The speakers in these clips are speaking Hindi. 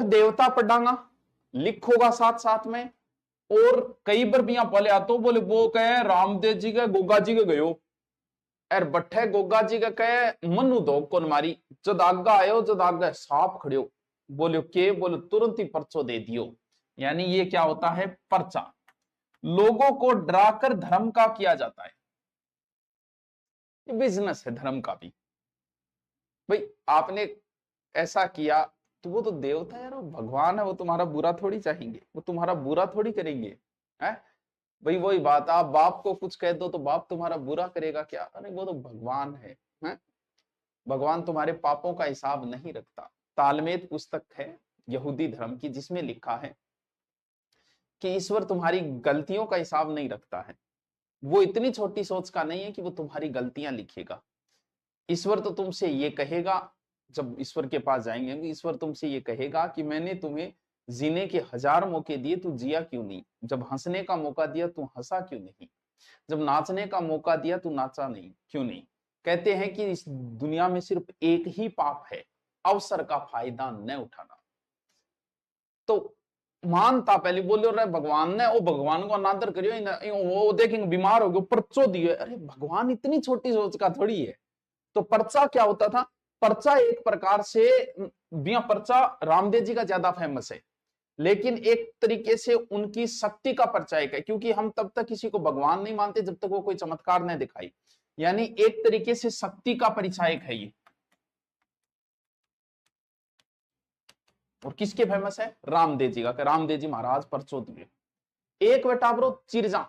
देवता पढ़ांगा, लिखोगा साथ साथ में। और कई बार भी यहां पहले आतो बोले वो कहे रामदेव जी के गोगा जी के गयो, अर बट्ठे गोगा जी का कहे मनु दो कौन मारी, जद आगा आयो जद आगा साफ खड़ियो, बोलो के बोलो तुरंत ही पर्चो दे दियो। यानी ये क्या होता है, पर्चा। लोगों को डराकर धर्म का किया जाता है, ये बिजनेस है धर्म का भी। भाई आपने ऐसा किया तो वो तो देवता है यार, वो भगवान है, वो तुम्हारा बुरा थोड़ी चाहेंगे, वो तुम्हारा बुरा थोड़ी करेंगे है। भाई वही बात, आप बाप को कुछ कह दो तो बाप तुम्हारा बुरा करेगा क्या, अरे वो तो भगवान है। भगवान तुम्हारे पापों का हिसाब नहीं रखता। तालमेद पुस्तक है यहूदी धर्म की, जिसमें लिखा है कि ईश्वर तुम्हारी गलतियों का हिसाब नहीं रखता है। वो इतनी छोटी सोच का नहीं है कि वो तुम्हारी गलतियां लिखेगा। ईश्वर तो तुमसे ये कहेगा, जब ईश्वर के पास जाएंगे, ईश्वर तुमसे ये कहेगा कि मैंने तुम्हें जीने के 1000 मौके दिए, तू जिया क्यों नहीं? जब हंसने का मौका दिया तू हंसा क्यों नहीं? जब नाचने का मौका दिया तू नाचा नहीं क्यों नहीं? कहते हैं कि इस दुनिया में सिर्फ एक ही पाप है, अवसर का फायदा न उठाना। तो मानता पहले बोले रहे भगवान ने, वो भगवान को अनादर करियो, वो देखेंगे बीमार हो गए पर्चो दिए, अरे भगवान इतनी छोटी सोच का थोड़ी है। तो पर्चा क्या होता था, पर्चा एक प्रकार से, बिया पर्चा रामदेव जी का ज्यादा फेमस है, लेकिन एक तरीके से उनकी शक्ति का परिचायक है, क्योंकि हम तब तक किसी को भगवान नहीं मानते जब तक वो कोई चमत्कार न दिखाई। यानी एक तरीके से शक्ति का परिचायक है ये। और किसके फेमस है, रामदेव जी का, रामदेव जी महाराज परचो दिए। एक बेटा ब्रो चिरजा,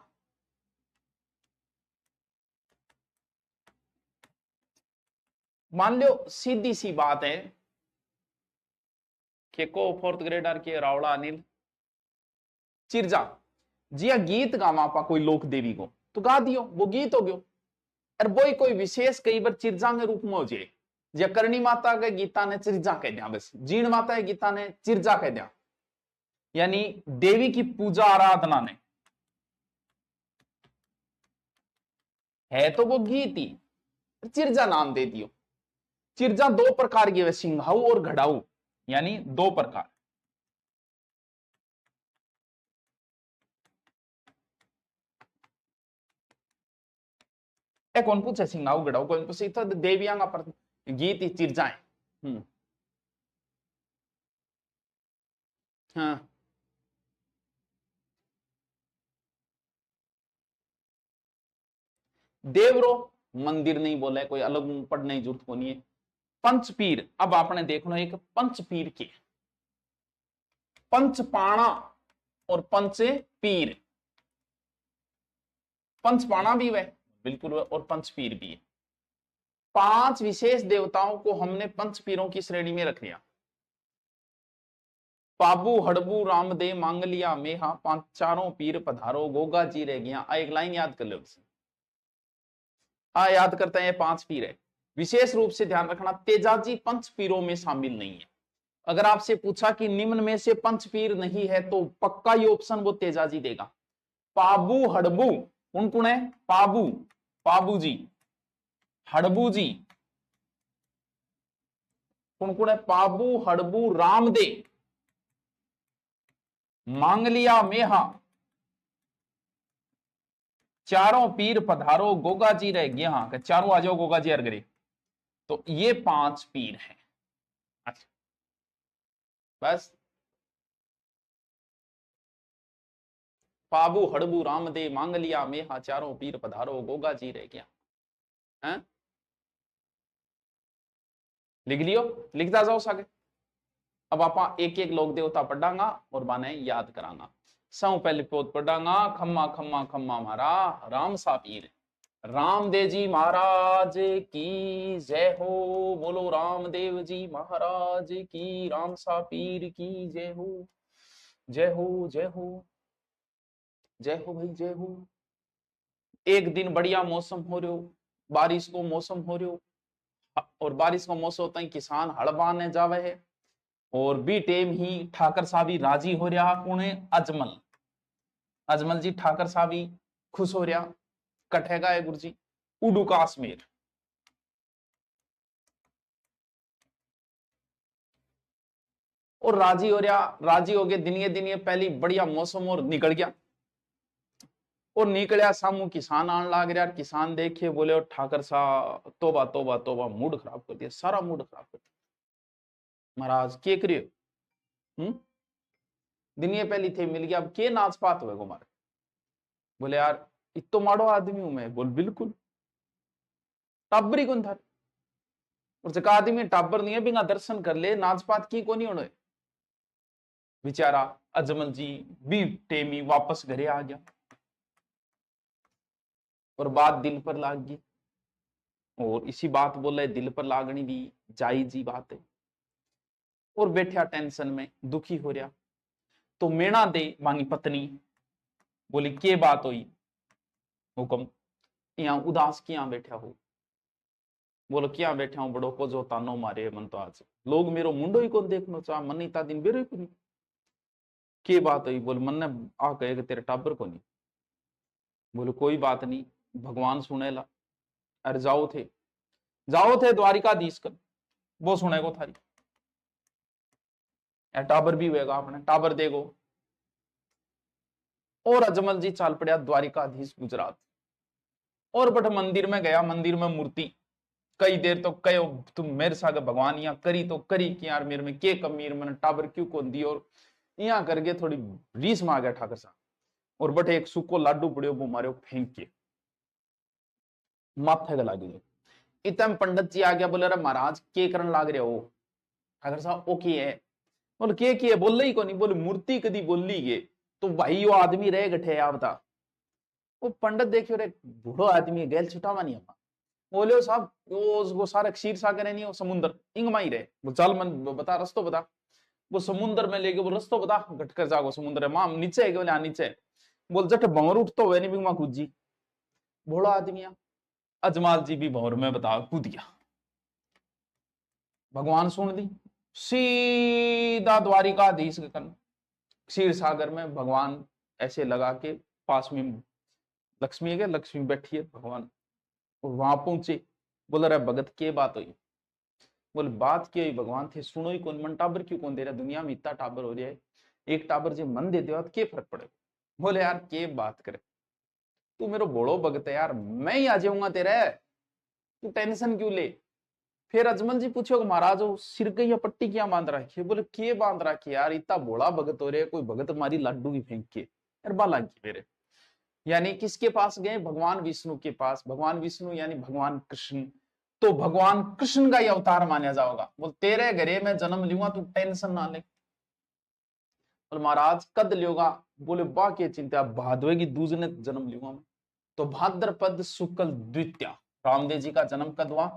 मान लो सीधी सी बात है कि को 4th ग्रेडर के रावड़ा अनिल चिरजा जिया गीत गावा पा कोई लोक देवी को तो गा दियो, वो गीत हो गयो। और वो कोई विशेष कई बार चिरजा के रूप में हो जाए, या करणी माता के गीता ने चिरजा कह दिया, बस जीण माता के गीता ने चिरजा कह दिया। यानी देवी की पूजा आराधना ने है तो वो गीत ही, चिरजा नाम दे दियो। चिरजा 2 प्रकार की है, सिंघाऊ और घड़ाऊ, यानी 2 प्रकार। ए कौन पूछे सिंघाऊ घड़ाऊ, कौन पूछे, तो देवियां का पर गीत ही चिरजाएं। हाँ देवरो मंदिर नहीं बोला है, कोई अलग पढ़ने की जरूरत को नहीं है। पंचपीर, अब आपने देखना एक पंचपीर के, पंचपाणा और पंचपीर। पंचपाणा भी है बिल्कुल, और पंचपीर भी है। 5 विशेष देवताओं को हमने पंचपीरों की श्रेणी में रख लिया। पाबू हड़बू रामदेव मांगलिया मेहा, 5 चारों पीर पधारो गोगा जी रह गया। एक लाइन याद कर लो, याद करते हैं, ये 5 पीर है। विशेष रूप से ध्यान रखना, तेजाजी पंच पीरों में शामिल नहीं है। अगर आपसे पूछा कि निम्न में से पंच पीर नहीं है तो पक्का ये ऑप्शन वो तेजाजी देगा। पाबू हड़बू कौन कौन है, पाबू पाबू जी, हड़बू जी कौन कौन है, पाबू हड़बू रामदेव मांगलिया मेहा, चारों पीर पधारो गोगा जी रह गया। हाँ, चारों आ जाओ गोगा जी अरगरे। तो ये 5 पीर हैं। अच्छा बस, पाबू हड़बू रामदेव मांगलिया मेहा, चारों पीर पधारो गोगा जी रह गया है। लिख लियो, लिखता जाओ सागे। अब आप एक एक लोक देवता पढ़ांगा और बाने याद करांगा। सौ पहले पोत पढ़ांगा, खम्मा खम्मा खम्मा मारा राम सा पीर। रामदेव जी महाराज की जय हो, बोलो रामदेव जी महाराज की, राम सा पीर की जय हो, जय हो जय हो, जय हो भाई जय हो। एक दिन बढ़िया मौसम हो रहा, बारिश को मौसम हो रहा, और बारिश का मौसम होता है किसान हल बाने जावे है, और बी टेम ही ठाकर साहब राजी हो रहा पुणे अजमल, अजमल जी ठाकर साहब खुश हो रहा, कटेगा है गुरु जी उडू काश्मीर। और राजी हो रहा, राजी हो गए, दिनिये दिनिये पहली बढ़िया मौसम और निकल गया। और निकलिया सामू किसान आने लग रहा, किसान देखे बोले और ठाकर सा तोबा तोबा तोबा, मूड खराब कर दिया, सारा मूड खराब कर दिया। महाराज के करियो, दिनिये पहली थे मिल गया, अब के नाच पात हुए मारे। बोले यार इतो माड़ो आदमी हूं मैं। बोल बिल्कुल, टाबर ही कौन था, और जका आदमी टाबर नहीं है बिना दर्शन कर ले, नाच पात की को नहीं होने। बेचारा अजमल जी भी टेमी वापस घरे आ गया, और बात दिल पर लाग गई। और इसी बात बोले दिल पर लागनी भी जायज ही बात है। और बैठा टेंशन में दुखी हो रहा, तो मेणा दे मांगी पत्नी बोली के बात हुई हुक्म, यहाँ उदास किया बैठा हो। बोलो क्या बैठा हूं, बड़ो को जो तानो मारे मन तो आज लोग मेरो मुंडो ही को देखना चाह, मन इतना दिन बेरो ही को नहीं। के बात हुई, बोले मन ने आ कहे तेरे टाबर को नहीं। बोले कोई बात नहीं, भगवान सुनेला। अरे जाओ थे द्वारिकाधीश कर, वो सुनेगो थारी। टाबर भी हुएगा अपने, टाबर देगो। और अजमल जी चाल पड़ा द्वारिकाधीश गुजरात। और बट मंदिर में गया, मंदिर में मूर्ति कई देर तो कहो तुम मेरे सागे भगवान यहाँ करी तो करी कि यार मेरे में के कमी, मैंने टाबर क्यों को दी। और यहाँ करके थोड़ी रीस में आ गया ठाकर साहब। और बट एक सूखो लाडू पड़े वो मारे फेंक के माथे गला गए। इतम पंडित जी आ गया, बोले अरे महाराज के करन लाग रहे हो। ठाकर साहब ओ की है, बोले के है, बोल ही को नहीं। बोले मूर्ति कदी बोली गे तो भाई वो आदमी रहे गठे आप बता। वो पंडित देखियो रे बूढ़ो आदमी गैल छुटावा नहीं हमा। बोले साहब वो सारे क्षीर सागर है नहीं, वो समुद्र इंग माई रहे। वो चल मन बता रस्तो बता। वो समुद्र में लेके वो रस्तो बता, घट कर जागो समुद्र है माम नीचे है। बोले नीचे। बोल जट भंवर उठ तो नहीं बिगमा कूद जी। बूढ़ा आदमी अजमाल जी भी भंवर में बता कूद गया। भगवान सुन दी, सीधा द्वारिकाधीश के क्षीर सागर में भगवान ऐसे लगा के पास में लक्ष्मी है, लक्ष्मी बैठी है, भगवान वहां पहुंचे। बोल रहा भगत के बात हुई। बोले बात क्या हुई भगवान थे सुनो ही कौन, मन टाबर क्यों कौन दे रहा, दुनिया में इतना टाबर हो जाए, एक टाबर जो मन दे दे के फर्क पड़े। बोले यार के बात करे, तू मेरा बोलो भगत है यार, मैं ही आ जाऊंगा तेरे, तू टेंशन क्यों ले। फिर अजमल जी पूछो महाराज सिर के पट्टी क्या बांध रखी है। बोले के बांध रखी यार, इतना बोला भगत हो रहे, कोई भगत मारी लाडू की फेंक के यार बाला की मेरे। यानी किसके पास गए, भगवान विष्णु के पास। भगवान विष्णु यानी भगवान कृष्ण, तो भगवान कृष्ण का ही अवतार माना जाओगा। बोल तेरे घरे में जन्म लूंगा, तू टेंशन ना ले। बोले महाराज कद लियोगा। बोले बा के चिंता, भादवे की दूज ने जन्म लूंगा मैं। तो भाद्रपद शुक्ल द्वितीया, रामदेव जी का जन्म कद हुआ,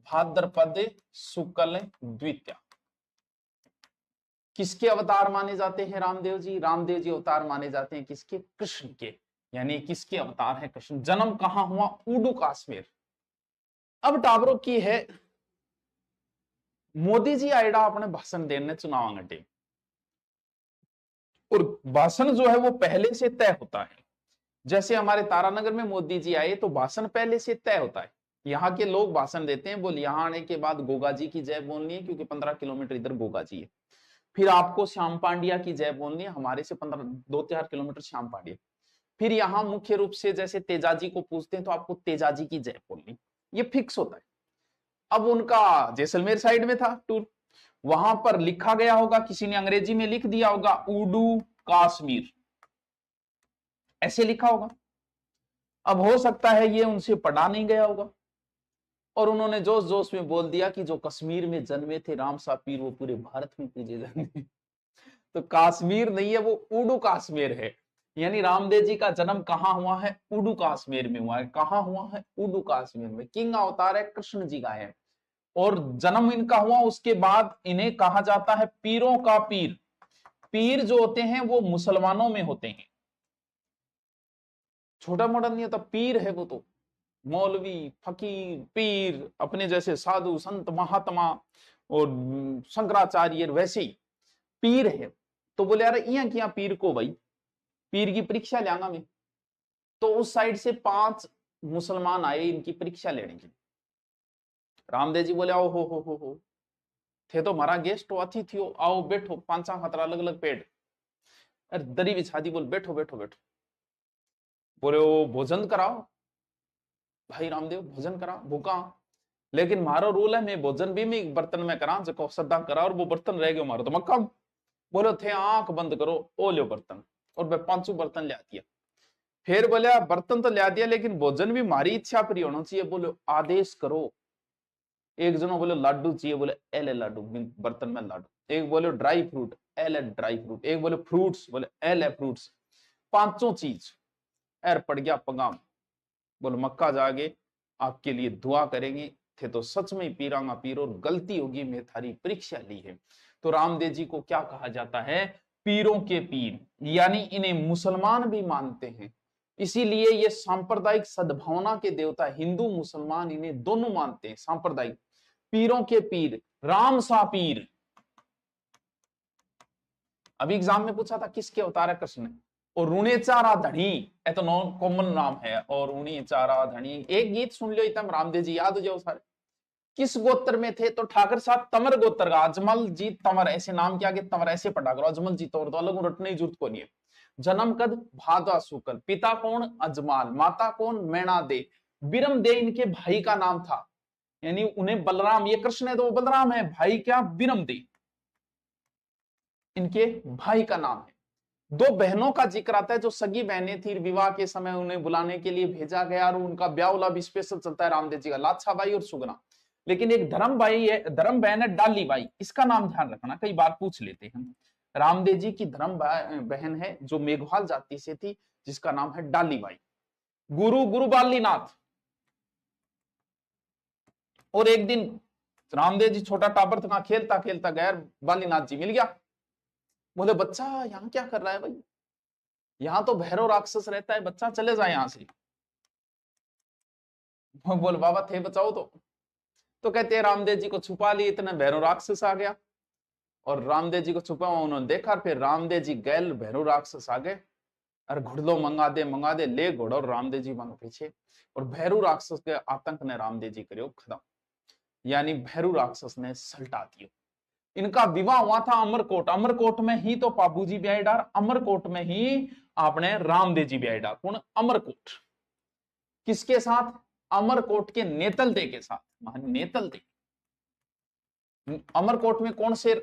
भाद्रपद शुक्ल द्वितीया। किसके अवतार माने जाते हैं रामदेव जी? रामदेव जी अवतार माने जाते हैं किसके? कृष्ण के। यानी किसके अवतार है? कृष्ण। जन्म कहां हुआ? उडू कश्मीर। अब टाबरों की है, मोदी जी आएगा अपने भाषण देने चुनाव घंटे, और भाषण जो है वो पहले से तय होता है। जैसे हमारे तारानगर में मोदी जी आए तो भाषण पहले से तय होता है। यहाँ के लोग भाषण देते हैं, बोल यहाँ आने के बाद गोगा जी की जय बोलनी है, क्योंकि 15 किलोमीटर इधर गोगा जी है। फिर आपको श्याम पांड्या की जय बोलनी है, हमारे से 2-4 किलोमीटर श्याम पांड्या। फिर यहाँ मुख्य रूप से जैसे तेजाजी को पूछते हैं तो आपको तेजाजी की जय बोलनी, ये फिक्स होता है। अब उनका जैसलमेर साइड में था टूर, वहां पर लिखा गया होगा, किसी ने अंग्रेजी में लिख दिया होगा उडू कश्मीर, ऐसे लिखा होगा। अब हो सकता है ये उनसे पढ़ा नहीं गया होगा, और उन्होंने जोश जोश में बोल दिया कि जो कश्मीर में जन्मे थे राम सा पीर वो पूरे भारत में पूजे जाते। तो कश्मीर नहीं है, वो उडू कश्मीर है। यानी रामदेव जी का जन्म कहां हुआ है? उडू कश्मीर में हुआ है। कहां हुआ है? उडू कश्मीर में। किंग अवतार है, कृष्ण जी का है, और जन्म इनका हुआ। उसके बाद इन्हें कहा जाता है पीरों का पीर। पीर जो होते हैं वो मुसलमानों में होते हैं, छोटा मोटा नहीं होता, पीर है वो तो मौलवी फकीर पीर, अपने जैसे साधु संत महात्मा और शंकराचार्य वैसे ही पीर है। तो बोले यार यहाँ किया पीर को, भाई पीर की परीक्षा लेंगा मैं। तो उस साइड से 5 मुसलमान आए इनकी परीक्षा लेने के लिए। रामदेव जी बोले ओ हो थे तो हमारा गेस्ट हो, अतिथि हो, आओ बैठो, 5 खतरा अलग अलग पेड़, अरे दरी बिछा दी, बोल बैठो बैठो बैठो। बोले वो भोजन कराओ, भाई रामदेव भोजन करा, भूखा, लेकिन मारो रूल है मैं भोजन भी मैं बर्तन में करा, जो श्रद्धा करा और वो बर्तन रह गए मारो तो मक्का। बोलो थे आंख बंद करो, ओ लो बर्तन, और मैं 5 बर्तन ले दिया। फिर बोले बर्तन तो ले दिया लेकिन भोजन भी हमारी इच्छा पर होना चाहिए, बोलो आदेश करो। एक जनो बोले लाडू चाहिए, बोले एले लाडू, बर्तन में लाडू। एक बोले dry fruit, L dry fruit. एक बोले फ्रूट्स, बोले एल फ्रूट्स। 5 चीज एर पड़ गया पगाम। बोले मक्का जागे आपके लिए दुआ करेंगे, थे तो सच में पीरांगा पीर और गलती होगी मैं थारी परीक्षा ली है। तो रामदेव जी को क्या कहा जाता है? पीरों के पीर, यानी इन्हें मुसलमान भी मानते हैं, इसीलिए ये सांप्रदायिक सद्भावना के देवता, हिंदू मुसलमान इन्हें दोनों मानते हैं, सांप्रदायिक पीरों के पीर, राम सा पीर। अभी एग्जाम में पूछा था किसके अवतार है कृष्ण, और ऋणे चारा धनी, ये तो नॉन कॉमन नाम है, और ऋणे चारा धनी। एक गीत सुन लो इतम, रामदेव जी याद हो जाओ सारे। किस गोत्र में थे? तो ठाकर साहब तमर गोत्र का, अजमल जी तमर, ऐसे नाम के आगे तमर ऐसे पढ़ा करो, अजमल जी तोड़ दो, अलग रटने की जरूरत को नहीं है। जन्म कद भादवा शुक्ल, पिता कौन? अजमाल, माता कौन? मैणा दे। बिरम दे इनके भाई का नाम था, यानी उन्हें बलराम, ये कृष्ण है तो वो बलराम है, भाई क्या? बिरम दे इनके भाई का नाम है। 2 बहनों का जिक्र आता है जो सगी बहनें थी, विवाह के समय उन्हें बुलाने के लिए भेजा गया और उनका ब्याह भी स्पेशल चलता है रामदेव जी का, लाछा बाई और सुगना। लेकिन एक धर्म भाई है, धर्म बहन है डाली बाई, इसका नाम ध्यान रखना, कई बार पूछ लेते हैं। रामदेव जी की धर्म बहन है जो मेघवाल जाति से थी, जिसका नाम है डाली बाई। गुरु गुरु बालीनाथ। और एक दिन रामदेव जी छोटा टाबर था, खेलता खेलता गया, बालीनाथ जी मिल गया। बोले बच्चा यहाँ क्या कर रहा है भाई? यहाँ तो भैरव राक्षस रहता है, बच्चा चले जाए यहाँ से। बोल बाबा थे बचाओ तो कहते हैं रामदेव जी को छुपा लिए, इतने भैरव राक्षस आ गया, और रामदेव जी को छुपा हुआ उन्होंने देखा, फिर रामदेव जी गैल भैरव राक्षस आ गए, अरे घुड़लो मंगा दे ले घोड़ा, और रामदेव जी वहां पीछे, और भैरव राक्षस के आतंक ने रामदेव जी करियो खत्म, यानी भैरव राक्षस ने सल्टा दियो। इनका विवाह हुआ था अमरकोट, अमरकोट में ही तो बाबूजी ब्याह डार, अमरकोट में ही आपने रामदेव जी ब्याह डार। कौन? अमरकोट। किसके साथ? अमरकोट के नेतल दे के साथ। नेतल दे, अमरकोट में कौन से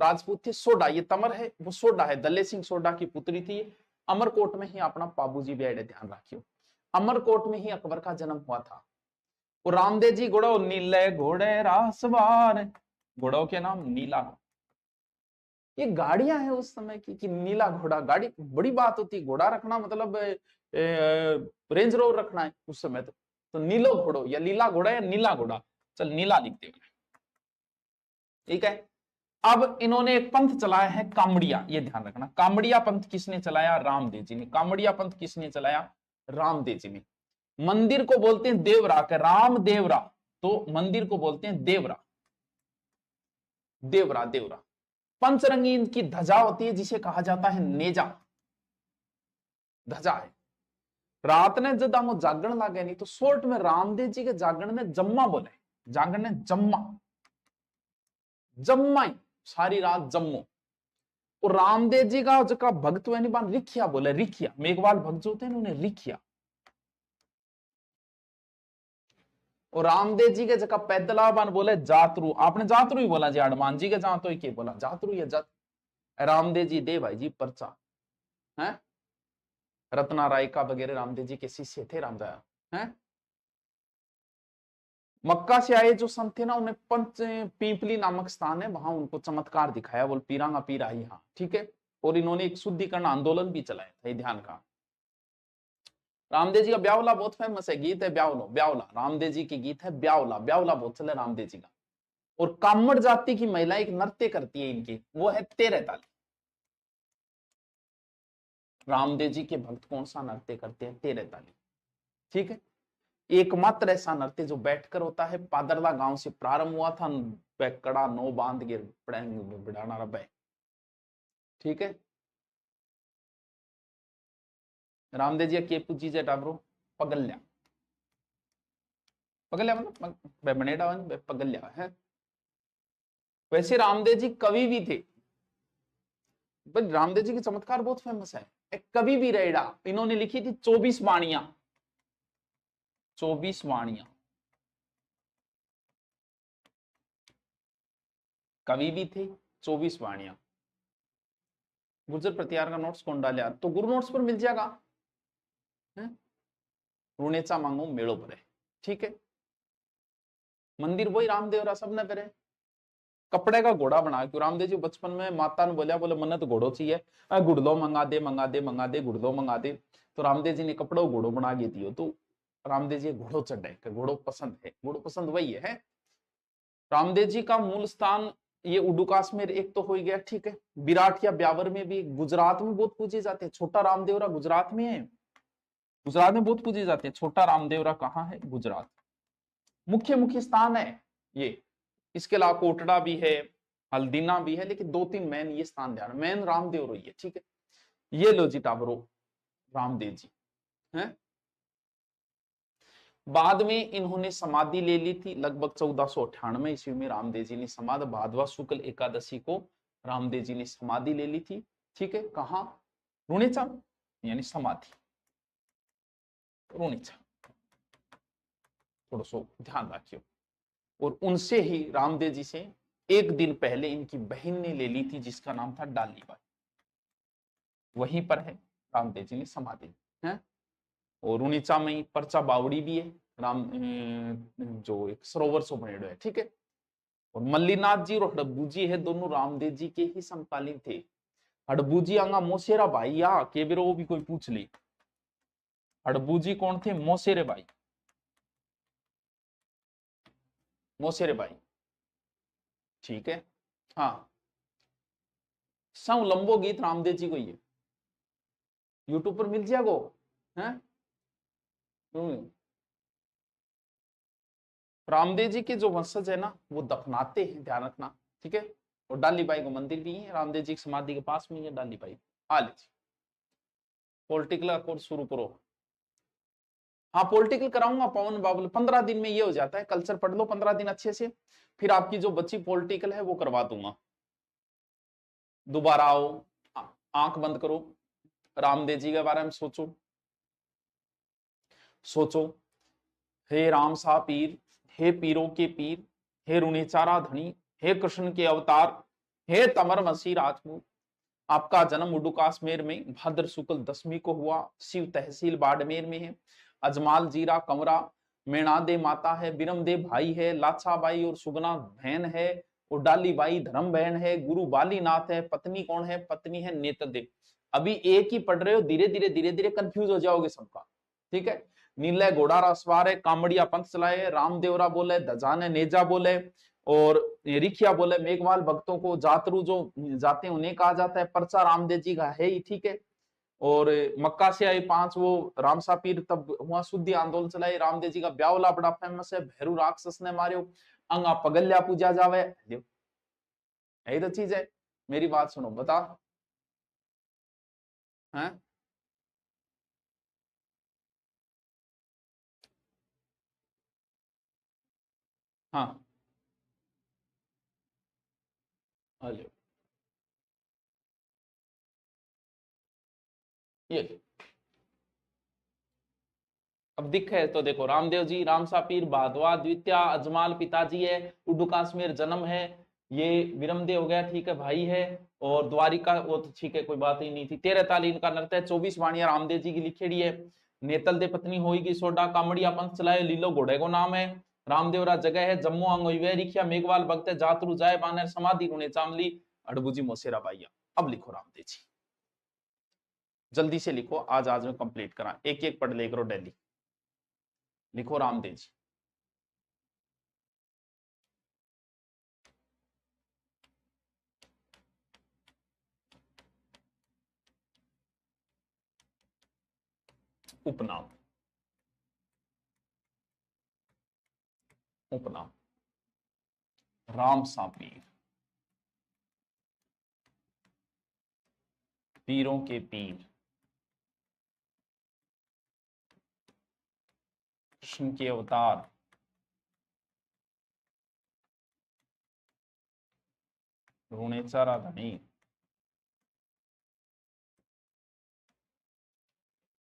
राजपूत थे? सोडा, ये तमर है वो सोडा है, दल्ले सिंह सोडा की पुत्री थी। अमरकोट में ही अपना बाबूजी ब्याह, ध्यान रखियो, अमरकोट में ही अकबर का जन्म हुआ था। और रामदेव जी घोड़ो नीले घोड़े रासवार, घोड़ों के नाम नीला। ये गाड़ियां हैं उस समय की कि नीला घोड़ा, गाड़ी बड़ी बात होती, घोड़ा रखना मतलब रेंज रोवर रखना है उस समय तो नीलो घोड़ो या लीला घोड़ा या नीला घोड़ा, चल नीला लिखते हैं, ठीक है। अब इन्होंने एक पंथ चलाया है कामड़िया, ये ध्यान रखना, कामड़िया पंथ किसने चलाया? रामदेव जी ने। कामड़िया पंथ किसने चलाया? रामदेव जी ने। मंदिर को बोलते हैं देवरा, के राम देवरा, तो मंदिर को बोलते हैं देवरा, देवरा देवरा। पंचरंगी की ध्वजा होती है जिसे कहा जाता है नेजा, ध्वजा है। रात ने जब हम जागरण लागे नहीं तो शॉर्ट में रामदेव जी के जागरण ने जम्मा बोले, जागरण ने जम्मा, जम्मा ही सारी रात जम्मो। और रामदेव जी का जो का भक्त हुआ नहीं बान रिखिया बोले, रिखिया मेघवाल भक्त जो होते हैं उन्हें रिखिया। और रामदेव जी के जगह पैदला बान बोले जातरू, आपने जातरू ही बोला जी, हनुमान जी के जहां तो ही बोला जातरू या जात। रामदेव जी दे भाई जी पर्चा है, रत्ना राय का वगैरह रामदेव जी के शिष्य थे रामदया है। मक्का से आए जो संत थे ना, उन्हें पंच पीपली नामक स्थान है, वहां उनको चमत्कार दिखाया, बोल पीरांगा पीर आई, हाँ ठीक है। और इन्होंने एक शुद्धिकरण आंदोलन भी चलाया था, ये ध्यान का। रामदेव जी का ब्यावला बहुत फेमस है, गीत है ब्यावलो ब्यावला, रामदेव जी की गीत है ब्यावला, ब्यावला बहुत चले रामदेव जी का। और कामड़ जाति की महिला एक नृत्य करती है इनकी, वो है तेरे ताली। रामदेव जी के भक्त कौन सा नृत्य करते हैं? तेरे ताली, ठीक है। एकमात्र ऐसा नृत्य जो बैठकर होता है, पादरला गांव से प्रारंभ हुआ था, कड़ा नो बांध गिर बिड़ाना रबे, ठीक है। रामदेव जी के पूजी जे टाबरो पगल्या, पगल्या मतलब बनेड़ा पगल्या है। वैसे रामदेव जी कवि भी थे, बट रामदेव जी की चमत्कार बहुत फेमस है। एक कवि भी रेड़ा, इन्होंने लिखी थी 24 वाणियां, 24 वाणियां। कवि भी थे, 24 वाणियां। गुर्जर प्रतिहार का नोट्स कौन डाले? तो गुरु नोट्स पर मिल जाएगा। रुणेचा मांगो मेड़ो पर है, ठीक है। मंदिर वही रामदेवरा सब ने करे। कपड़े का घोड़ा बना, क्यों रामदेव जी बचपन में माता ने बोलिया, बोले मन्नत घोड़ो चाहिए, गुड़दो मंगा दे मंगा दे मंगा दे, गुड़दो मंगा दे। तो रामदेव जी ने कपड़ो घोड़ो बना के दियो, तो रामदेव जी घोड़ो चढ़े, घोड़ो पसंद है, घोड़ो पसंद वही है। रामदेव जी का मूल स्थान ये उडुकास में एक तो हो गया, ठीक है। विराट या ब्यावर में भी, गुजरात में बहुत पूजे जाते हैं। छोटा रामदेवरा गुजरात में है, गुजरात में बहुत पूजे जाते हैं। छोटा रामदेवरा कहाँ है? गुजरात। मुख्य मुख्य स्थान है ये। इसके अलावा कोटड़ा भी है, हल्दीना भी है, लेकिन 2-3 मेन ये स्थान ध्यान, मेन रामदेव रही है, ठीक है। ये लो जी टाबरो रामदेव जी हैं। बाद में इन्होंने समाधि ले ली थी, लगभग 1498 ईस्वी में रामदेव जी ने समाधि, भादवा शुक्ल एकादशी को रामदेव जी ने समाधि ले ली थी, ठीक है। कहा? रुणेचा, यानी समाधि रुणेचा, थोड़ा सो ध्यान रखियो। और उनसे ही रामदेव जी से एक दिन पहले इनकी बहन ने ले ली थी, जिसका नाम था डालीबाई। वहीं पर है रामदेव जी ने समाधि है। और रुणीचा में ही परचा बावड़ी भी है, राम जो एक सरोवर सो बनेड़ो है, ठीक है। और मल्लीनाथ जी और हड़ब्बू जी है, दोनों रामदेव जी के ही समकालीन थे। हड़ब्बू जी आंगा मोसेरा भाई या के बेरो, वो भी कोई पूछ ली। हड़ब्बू जी कौन थे? मोसेरे भाई, मोसेरे भाई, ठीक है। हाँ, सौ लंबो गीत रामदेव जी को ये यूट्यूब पर मिल जाएगो है। रामदेव जी के जो वंशज है ना, वो दफनाते हैं, ध्यान रखना, ठीक है। और डालीबाई को मंदिर भी है रामदेव जी की समाधि के पास में, है डालीबाई। आ लीजिए, पॉलिटिकल का कोर्स शुरू करो। हाँ, पॉलिटिकल कराऊंगा पवन बाबू, 15 दिन में ये हो जाता है। कल्चर पढ़ लो 15 दिन अच्छे से, फिर आपकी जो बच्ची पॉलिटिकल है वो करवा दूंगा। दोबारा आओ, आंख बंद करो, रामदेव जी के बारे में सोचो, सोचो। हे राम सा पीर, हे पीरों के पीर, हे रुणीचारा धनी, हे कृष्ण के अवतार, हे तमर मसीह राजपूत। आपका जन्म उडुकाश्मीर में भाद्र शुक्ल 10वीं को हुआ। शिव तहसील बाड़मेर में है। अजमाल जीरा कमरा मेणादे माता है, बिरमदे भाई है, लाछाबाई और सुगना बहन है, और डाली बाई धर्म बहन है, गुरु बालीनाथ है। पत्नी कौन है? पत्नी है नेत्रदेव। अभी एक ही पढ़ रहे हो, धीरे धीरे कंफ्यूज हो जाओगे सबका, ठीक है। नीले घोड़ा रसवार है, कामड़िया पंथ चलाए, रामदेवरा बोले, धजाने नेजा बोले, और रिखिया बोले। मेघवाल भक्तों को जातरू जो जाते हैं उन्हें कहा जाता है। परचा रामदेव जी का है ही, ठीक है। और मक्का से आए 5 वो रामसा पीर, तब वहां शुद्धि आंदोलन चलाए। रामदेव जी का ब्यावला बड़ा फेमस है, भैरू राक्षस ने मारियो, अंगा पगल्या पूजा जावे। यही तो चीज है। मेरी बात सुनो, बता है। हाँ, हेलो, ये अब दिख है तो देखो, रामदेव जी रामसा पीर भादवा द्वितीया, अजमाल पिताजी है, उड्डू काश्मीर जन्म है, ये विरमदेव हो गया, ठीक है, भाई है। और द्वारिका वो तो ठीक है, कोई बात ही नहीं थी। 13 ताली इनका नृत्य है। 24 वाणिया रामदेव जी की लिखेड़ी है। नेतल दे पत्नी होगी सोडा, कामड़िया पंथ चलाए, लीलो घोड़े को नाम है। रामदेवरा जगह है, जम्मू आंगोई वे रिखिया मेघवाल भक्त है, जातरू जाए बानर समाधि गुणे चामली, अड़बुजी मोसेरा बाइया। अब लिखो रामदेव जी, जल्दी से लिखो, आज आज में कंप्लीट करा, एक एक पढ़ ले करो डेली। लिखो रामदेव जी। उपनाम, उपनाम राम सा पीर, पीरों के पीर, कृष्ण के अवतार, ऋणेचा राजधानी।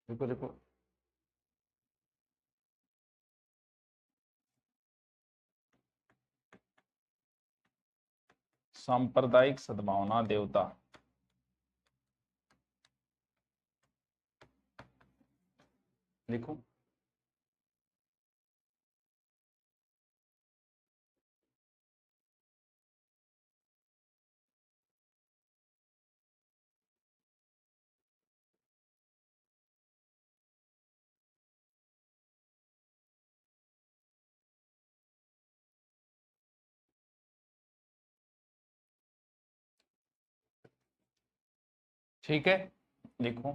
देखो देखो, सांप्रदायिक सद्भावना देवता। लिखो। ठीक है, लिखो।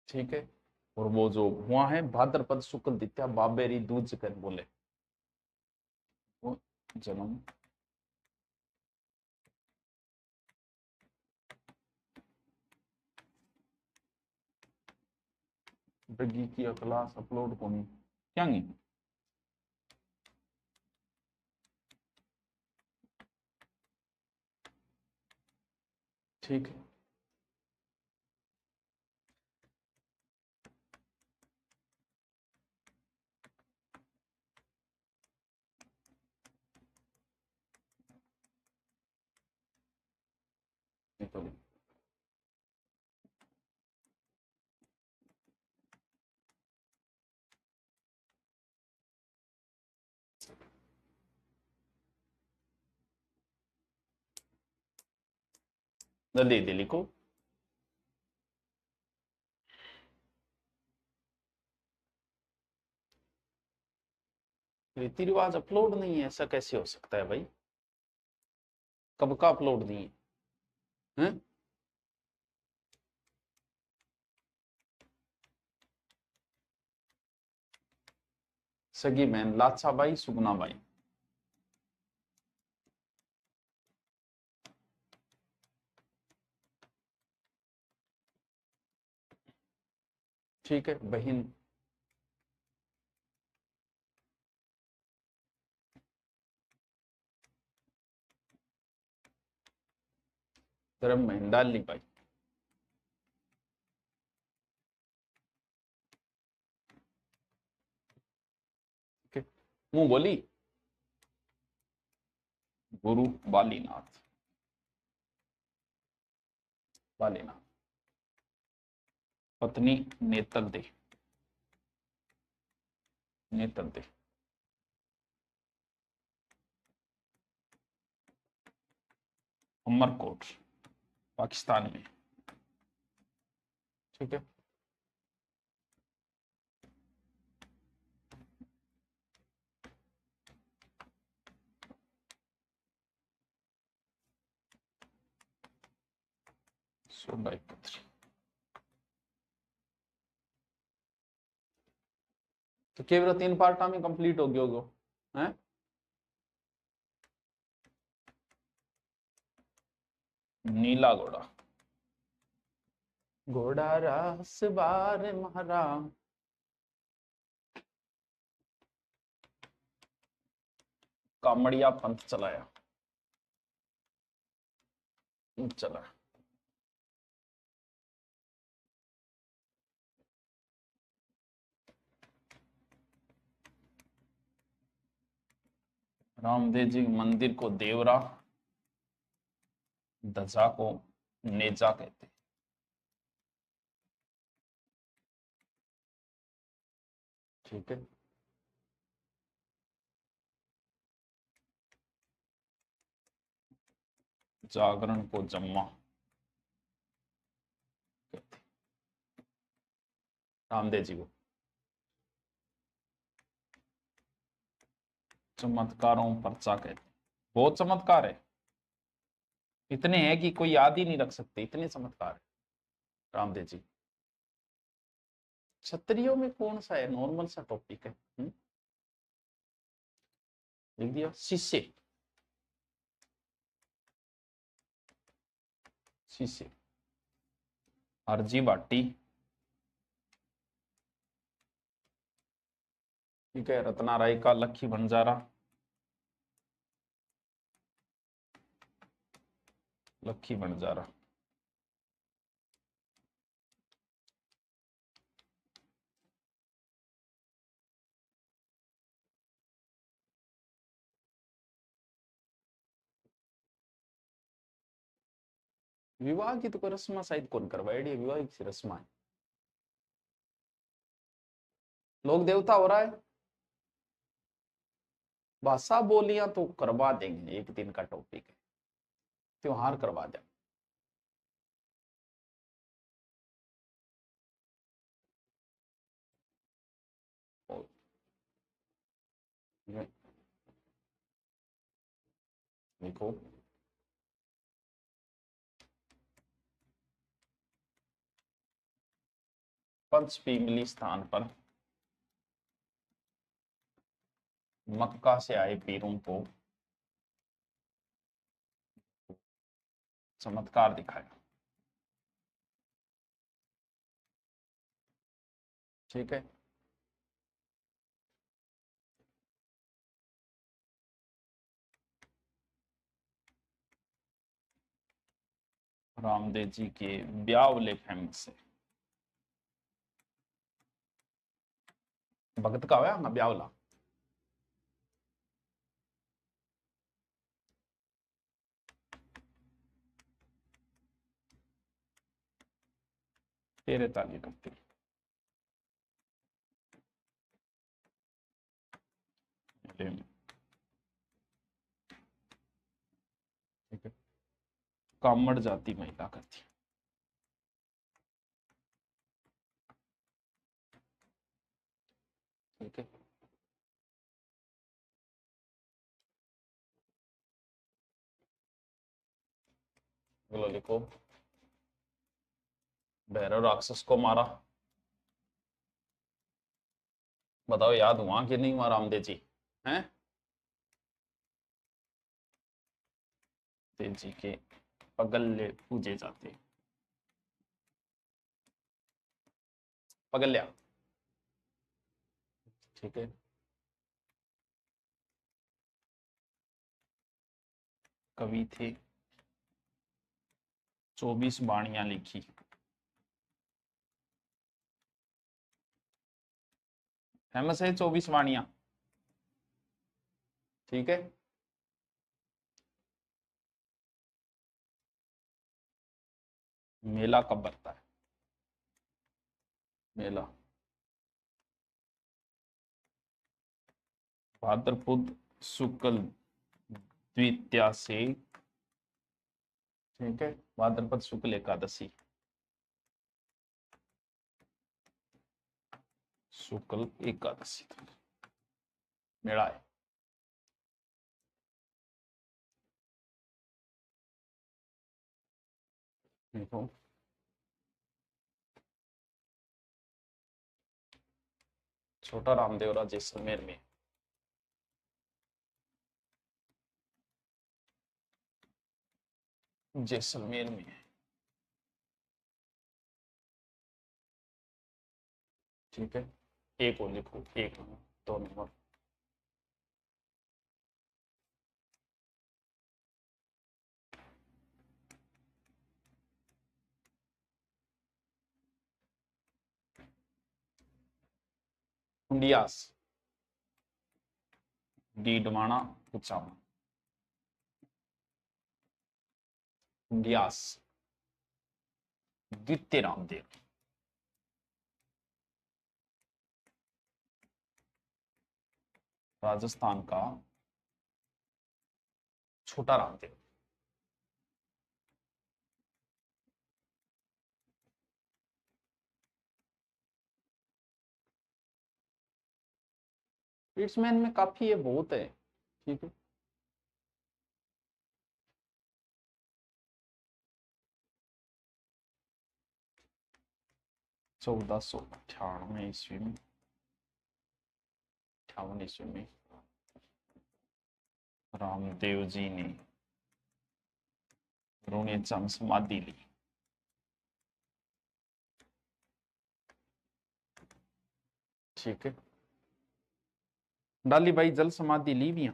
ठीक है, और वो जो हुआ है भाद्रपद शुक्ल द्वितीया बाबेरी दूज कर बोले, वो जन्म बगी की क्लास अपलोड कोनी क्या नहीं। ठीक है, ये तो जल्दी दे लिखो। रीति रिवाज अपलोड नहीं है, ऐसा कैसे हो सकता है भाई? कब का अपलोड नहीं है? सगी बहन लाचा बाई सुगना बाई। ठीक है, बहन धर्म बहन डालनी बाई। मुंह बोली गुरु बालीनाथ। बालीनाथ पत्नी नेतल दे। नेतल दे अमरकोट पाकिस्तान में। ठीक है, सोडाई पुत्री। तो केवल 3 पार्टा में कंप्लीट हो गयो होगो हैं? नीला घोड़ा। घोड़ा रास बार महारा। कामड़िया पंथ चलाया। चला। रामदेव जी मंदिर को देवरा, ध्वजा को नेजा कहते। ठीक है, जागरण को जम्मा कहते। रामदेव जी को चमत्कारों पर्चा कहते। बहुत चमत्कार है, इतने हैं कि कोई याद ही नहीं रख सकते, इतने चमत्कार है। रामदेव जी। क्षत्रियो में कौन सा है, नॉर्मल सा टॉपिक है। लिख दिया शिष्य, शिष्य हरजी भाटी, ठीक है, रत्ना राय का लखी बंजारा, लखी बंजारा, विवाह की तो कोई रस्म शायद कौन करवाएगी, विवाह की रस्म है, लोक देवता हो रहा है, भाषा बोलियां तो करवा देंगे, एक दिन का टॉपिक है, त्योहार करवा दें। देखो पंचपीमली स्थान पर मक्का से आए पीरों को चमत्कार दिखाया, ठीक है। रामदेव जी के ब्यावले फेमस है, भगत का होया ना ब्यावला, तेरे ताली करती, ठीक है, कामड़ जाति महिला करती, ठीक है। बोलो लिखो, भैरव राक्षस को मारा, बताओ याद हुआ कि नहीं हुआ रामदेव जी हैं, देव जी के पगल्ले पूजे जाते, पगल्या, ठीक है। कवि थे, 24 बाणियां लिखी, फेमस है 24 वाणियां, ठीक है। मेला कब बनता है, मेला भाद्रपद शुक्ल द्वितीया से, ठीक है, भाद्रपद शुक्ल एकादशी, शुक्ल एकादशी मेला है, देखो छोटा रामदेवरा जैसलमेर में, जैसलमेर में है, ठीक है। एक और लिखो, एक दो नंबर, हुंडियास, डीडवाना कुचामा, हुंडियास द्वितीय रामदेव, राजस्थान का छोटा रामदेव, पिट्समैन में काफी ये बहुत है, ठीक है। 1498 ईस्वी में, 58 ईस्वी में रामदेव जी ने रुणेचा में समाधि ली। ठीक है, डाली भाई जल समाधि ली भी।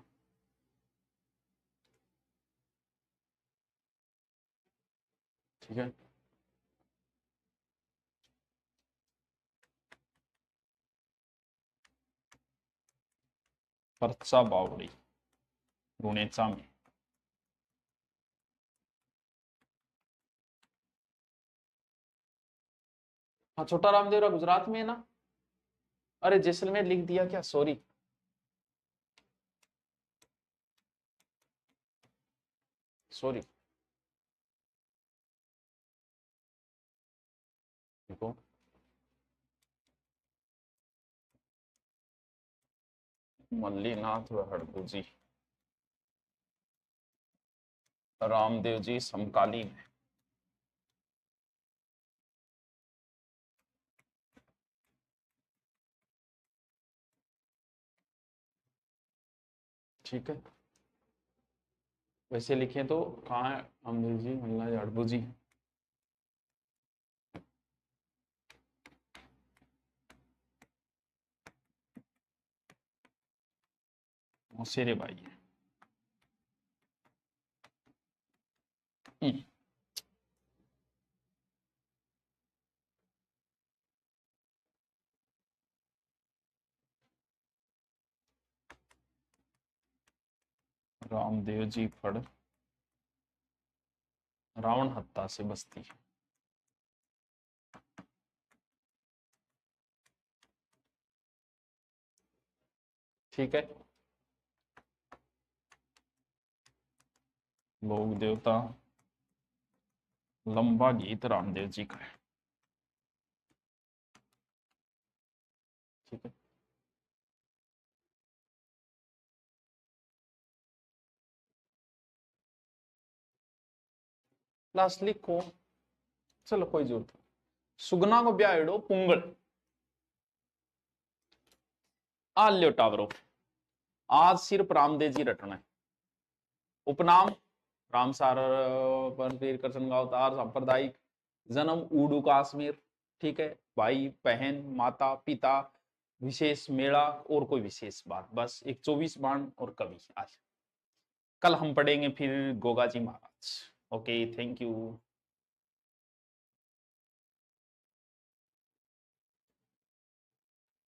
ठीक है, परचा बावड़ी रुणेचा में। हाँ, छोटा रामदेवरा गुजरात में है ना। अरे जैसलमेर लिख दिया क्या, सॉरी। सॉरी, देखो मल्लीनाथ व हड़कू जी, रामदेव जी समकालीन है। ठीक है, वैसे लिखें तो कहाँ है रामदेव जी, मल्ला हड़कू जी। मौसेरे भाई है। रामदेव जी फड़ रावण हत्ता से बस्ती है। ठीक है, लोक देवता लंबा गीत रामदेव जी का है। ठीक है, लास्ट लिखो, चलो कोई जरूरत नहीं। सुगना को ब्याहड़ो पुंगल आ लियो टावरो, आज सिर्फ रामदेव जी रटना है। उपनाम राम सार परमवीर कृष्ण का अवतार, सांप्रदायिक जन्म उड़ू कश्मीर। ठीक है, भाई बहन माता पिता, विशेष मेला और कोई विशेष बात, बस एक 24 बाण और कवि। आज कल हम पढ़ेंगे फिर Goga ji Maharaj. Okay, thank you.